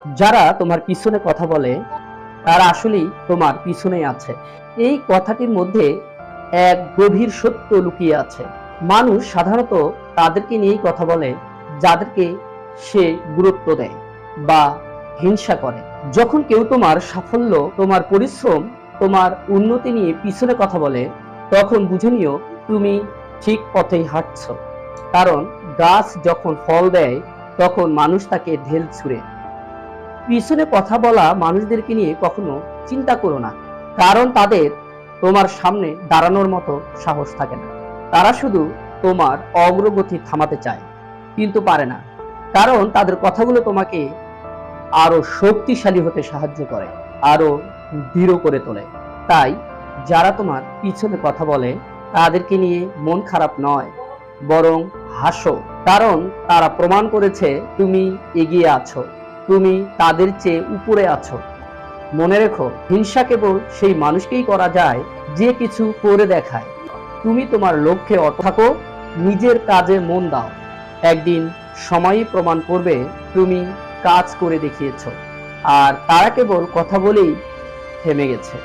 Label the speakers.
Speaker 1: যারা তোমার পিছনে কথা বলে তারা আসলেই তোমার পিছনেই আছে। এই কথাটির মধ্যে এক গভীর সত্য লুকিয়ে আছে। মানুষ সাধারণত তাদেরকে নিয়েই কথা বলে যাদেরকে সে গুরুত্ব দেয় বা হিংসা করে। যখন কেউ তোমার সাফল্য, তোমার পরিশ্রম, তোমার উন্নতি নিয়ে পিছনে কথা বলে, তখন বুঝে নিও তুমি ঠিক পথেই হাঁটছো। কারণ গাছ যখন ফল দেয় তখন মানুষ তাকে ঢেল ছুঁড়ে। পিছনে কথা বলা মানুষদেরকে নিয়ে কখনো চিন্তা করো না, কারণ তাদের তোমার সামনে দাঁড়ানোর মতো সাহস থাকে না। তারা শুধু তোমার অগ্রগতি থামাতে চায়, কিন্তু পারে না, কারণ তাদের কথাগুলো তোমাকে আরো শক্তিশালী হতে সাহায্য করে, আরো দৃঢ় করে তোলে। তাই যারা তোমার পিছনে কথা বলে তাদেরকে নিয়ে মন খারাপ নয়, বরং হাসো, কারণ তারা প্রমাণ করেছে তুমি এগিয়ে আছো, তুমি তাদের চেয়ে উপরে আছো। মনে রেখো, হিংসা কেবল সেই মানুষকেই করা যায় যে কিছু করে দেখায়। তুমি তোমার লক্ষ্যে অটল থাকো, নিজের কাজে মন দাও। একদিন সময়ই প্রমাণ করবে তুমি কাজ করে দেখিয়েছো, আর তারা কেবল কথা বলেই থেমে গেছে।